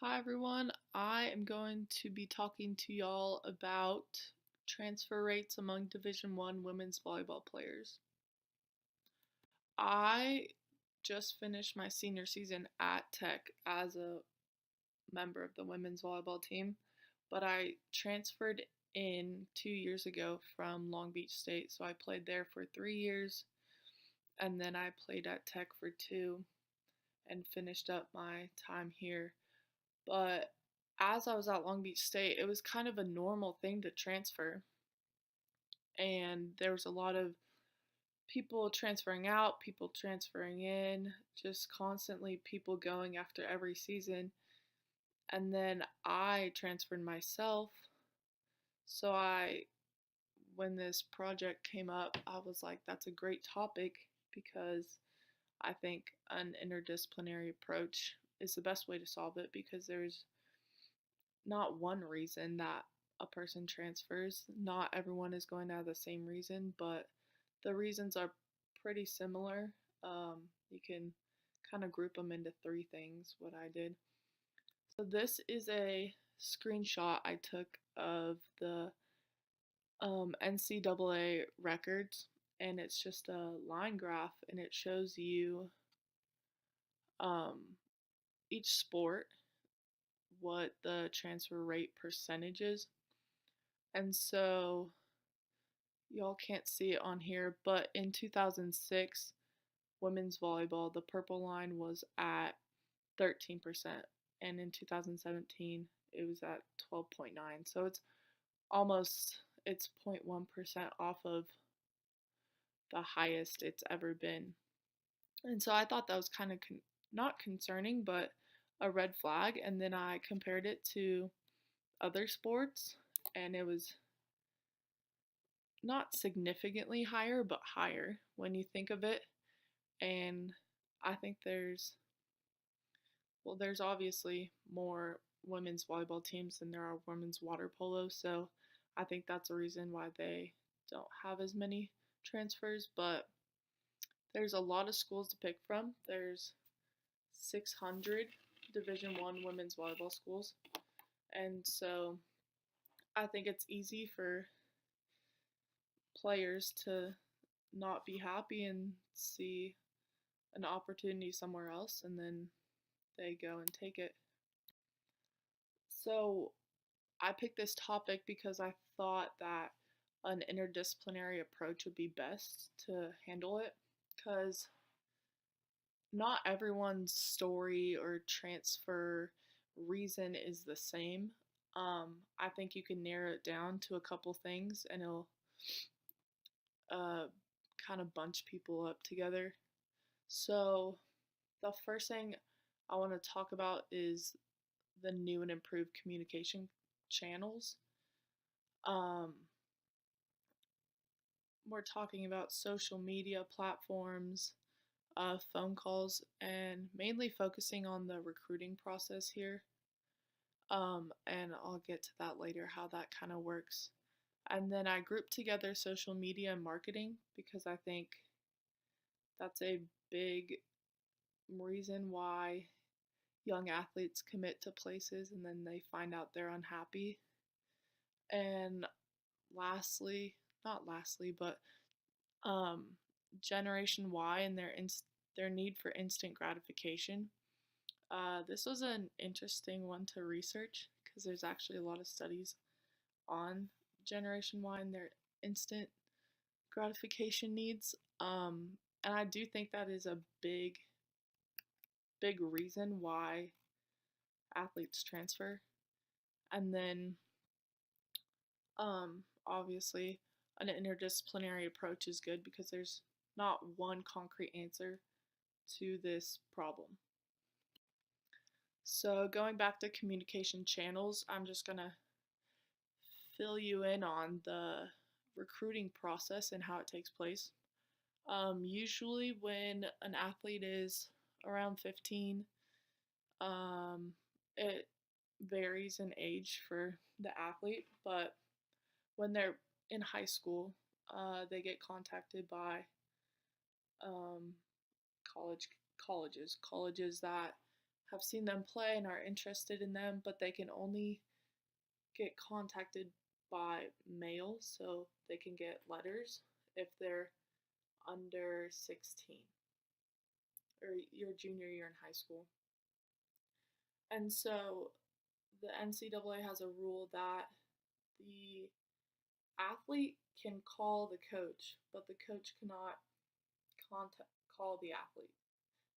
Hi everyone, I am going to be talking to y'all about transfer rates among Division 1 women's volleyball players. I just finished my senior season at Tech as a member of the women's volleyball team, but I transferred in 2 years ago from Long Beach State, so I played there for 3 years and then I played at Tech for two and finished up my time here. But as I was at Long Beach State, it was kind of a normal thing to transfer. And there was a lot of people transferring out, people transferring in, just constantly people going after every season. And then I transferred myself. So when this project came up, I was like, that's a great topic because I think an interdisciplinary approach is the best way to solve it because there's not one reason that a person transfers. Not everyone is going to have the same reason, but the reasons are pretty similar. You can kind of group them into three things, what I did. So, this is a screenshot I took of the NCAA records, and it's just a line graph, and it shows you um, each sport, what the transfer rate percentage is. And so y'all can't see it on here, but in 2006, women's volleyball, the purple line was at 13%, and in 2017, it was at 12.9. So it's 0.1% off of the highest it's ever been. And so I thought that was kind of not concerning, but a red flag. And then I compared it to other sports, and it was not significantly higher, but higher when you think of it. And I think there's obviously more women's volleyball teams than there are women's water polo. So I think that's a reason why they don't have as many transfers. But there's a lot of schools to pick from. There's 600 Division 1 women's volleyball schools. And so I think it's easy for players to not be happy and see an opportunity somewhere else and then they go and take it. So I picked this topic because I thought that an interdisciplinary approach would be best to handle it because not everyone's story or transfer reason is the same. I think you can narrow it down to a couple things and it'll uh, kind of bunch people up together. So, the first thing I want to talk about is the new and improved communication channels. Um, we're talking about social media platforms, phone calls, and mainly focusing on the recruiting process here. And I'll get to that later, how that kind of works. And then I grouped together social media and marketing because I think that's a big reason why young athletes commit to places and then they find out they're unhappy. And not lastly, but um, Generation Y and their need for instant gratification. This was an interesting one to research because there's actually a lot of studies on Generation Y and their instant gratification needs. And I do think that is a big reason why athletes transfer. And then, obviously, an interdisciplinary approach is good because there's not one concrete answer to this problem. So, going back to communication channels, I'm just going to fill you in on the recruiting process and how it takes place. Usually, when an athlete is around 15, it varies in age for the athlete, but when they're in high school, they get contacted by um, colleges that have seen them play and are interested in them, but they can only get contacted by mail, so they can get letters if they're under 16 or your junior year in high school. And so the NCAA has a rule that the athlete can call the coach, but the coach cannot call the athlete.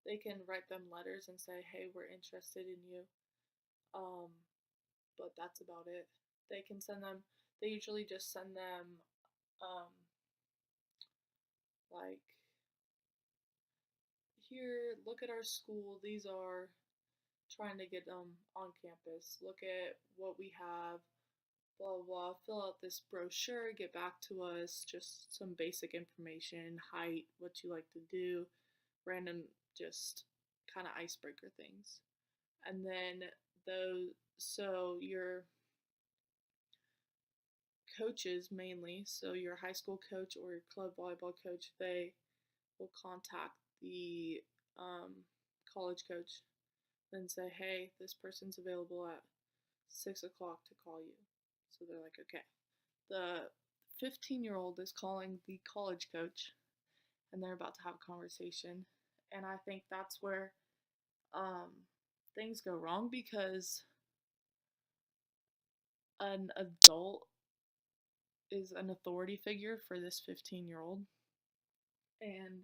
They can write them letters and say, "Hey, we're interested in you," um, but that's about it. They can send them. They usually just send them, um, like, "Here, look at our school. These are trying to get them on campus. Look at what we have. Blah blah blah. Fill out this brochure. Get back to us. Just some basic information, height, what you like to do, random, just kind of icebreaker things." And then those, so your coaches mainly, so your high school coach or your club volleyball coach, they will contact the college coach and say, "Hey, this person's available at 6 o'clock to call you." So they're like, "Okay." The 15-year-old is calling the college coach, and they're about to have a conversation. And I think that's where um, things go wrong, because an adult is an authority figure for this 15-year-old, and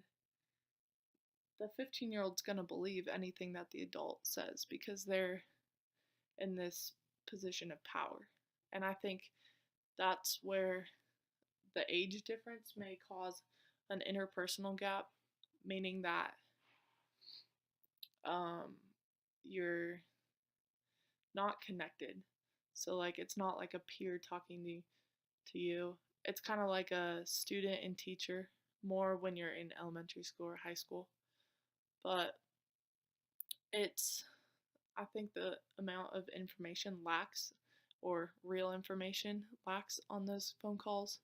the 15-year-old's going to believe anything that the adult says because they're in this position of power. And I think that's where the age difference may cause an interpersonal gap, meaning that um, you're not connected. So, like, it's not like a peer talking to you. It's kind of like a student and teacher, more when you're in elementary school or high school. But it's, I think the amount of information lacks, or real information lacks on those phone calls.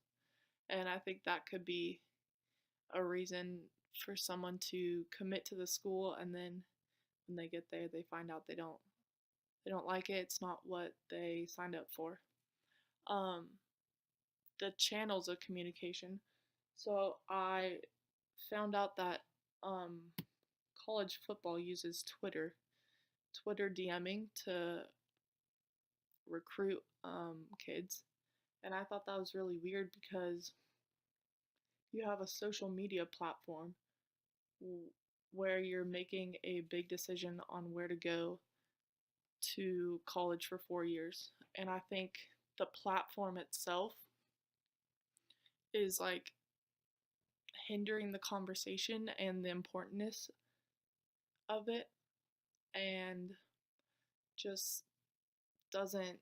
And I think that could be a reason for someone to commit to the school, and then when they get there they find out they don't like it. It's not what they signed up for. Um, the channels of communication. So I found out that um, college football uses Twitter DMing to recruit kids. And I thought that was really weird because you have a social media platform where you're making a big decision on where to go to college for 4 years. And I think the platform itself is like hindering the conversation and the importance of it, and just doesn't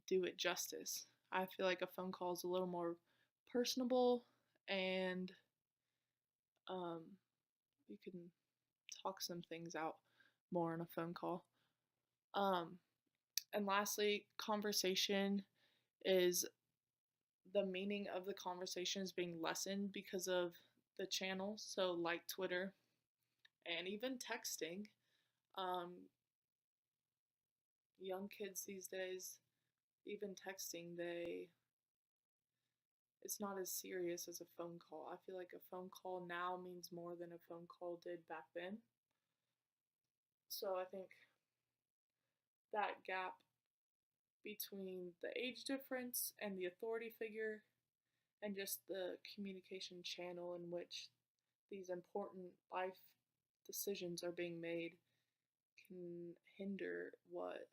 do it justice. I feel like a phone call is a little more personable, and um, you can talk some things out more on a phone call. Um, and lastly, conversation is the meaning of the conversation is being lessened because of the channel. So, like Twitter and even texting, um, young kids these days, even texting, it's not as serious as a phone call. I feel like a phone call now means more than a phone call did back then. So I think that gap between the age difference and the authority figure, and just the communication channel in which these important life decisions are being made, can hinder what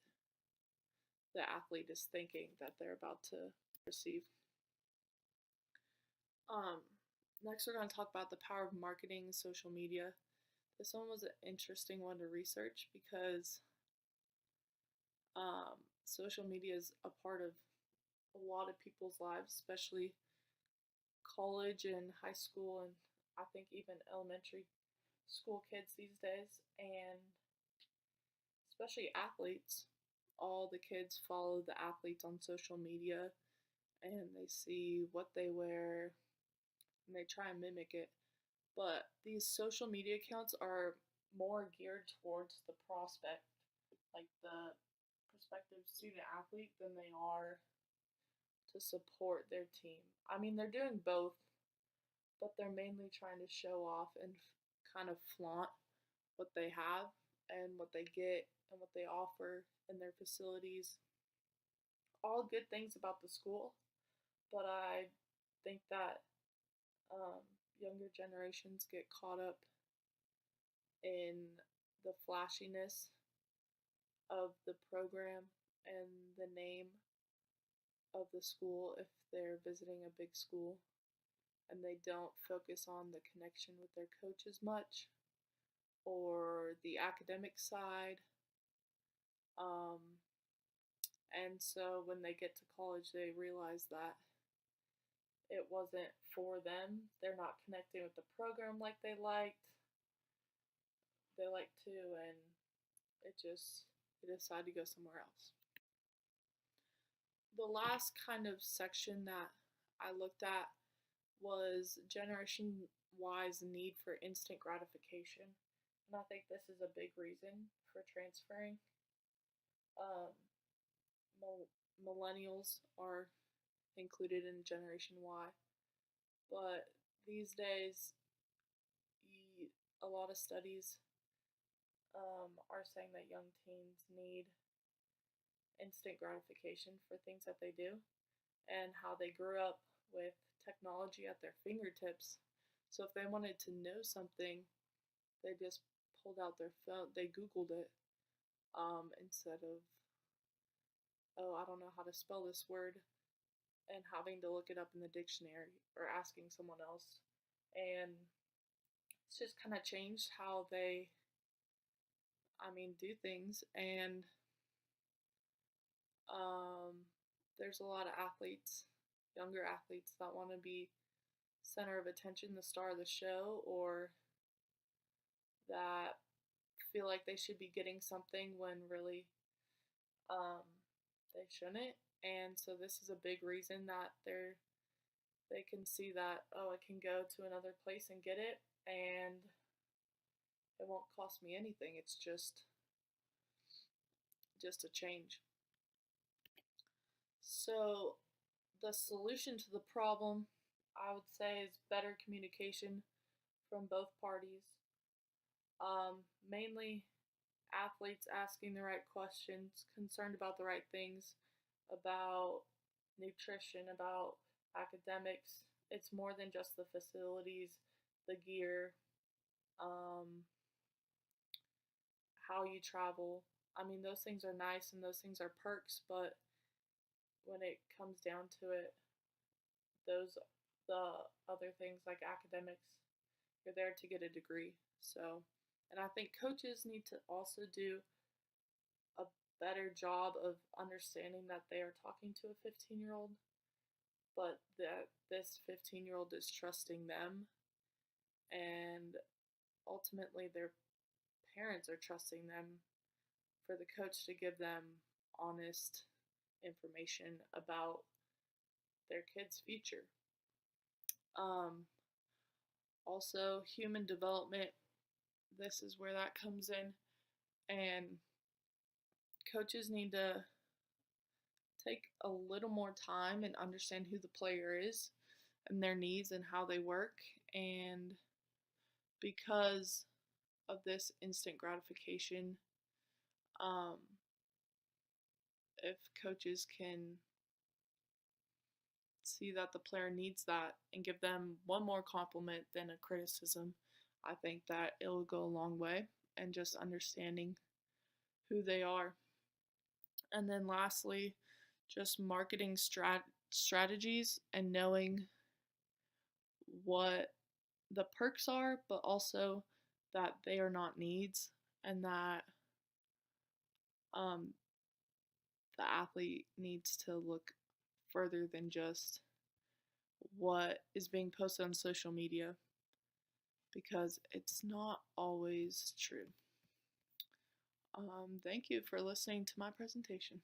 the athlete is thinking that they're about to receive. Um, Next, we're going to talk about the power of marketing and social media. This one was an interesting one to research because social media is a part of a lot of people's lives, especially college and high school, and I think even elementary school kids these days, and especially athletes. All the kids follow the athletes on social media, and they see what they wear and they try and mimic it. But these social media accounts are more geared towards the prospect. like the prospective student athlete than they are to support their team. I mean, they're doing both, but they're mainly trying to show off and kind of flaunt what they have and what they get and what they offer in their facilities. All good things about the school, but I think that um, younger generations get caught up in the flashiness of the program and the name of the school if they're visiting a big school, and they don't focus on the connection with their coach as much or the academic side. Um, and so when they get to college, they realize that it wasn't for them. They're not connecting with the program like they liked. They like to, and they decide to go somewhere else. The last kind of section that I looked at was Generation Y's need for instant gratification. And I think this is a big reason for transferring. Um, millennials are included in Generation Y, but these days, a lot of studies are saying that young teens need instant gratification for things that they do and how they grew up with technology at their fingertips. So if they wanted to know something, they just pulled out their phone, they Googled it instead of, oh, I don't know how to spell this word, and having to look it up in the dictionary or asking someone else. And it's just kind of changed how they, do things. And there's a lot of athletes, younger athletes, that want to be center of attention, the star of the show, or that feel like they should be getting something when really they shouldn't. And so this is a big reason that they can see that, oh, I can go to another place and get it, and it won't cost me anything. It's just a change. So the solution to the problem, I would say, is better communication from both parties. Mainly athletes asking the right questions, concerned about the right things, about nutrition, about academics. It's more than just the facilities, the gear, um, how you travel. Those things are nice and those things are perks, but when it comes down to it, those the other things like academics, you're there to get a degree. So, and I think coaches need to also do a better job of understanding that they are talking to a 15-year-old, but that this 15-year-old is trusting them, and ultimately their parents are trusting them for the coach to give them honest information about their kid's future. Also, human development, this is where that comes in, and coaches need to take a little more time and understand who the player is and their needs and how they work. And because of this instant gratification, um, if coaches can see that the player needs that and give them one more compliment than a criticism, I think that it'll go a long way, and just understanding who they are. And then lastly, just marketing strategies and knowing what the perks are, but also that they are not needs, and that um, the athlete needs to look further than just what is being posted on social media, because it's not always true. Thank you for listening to my presentation.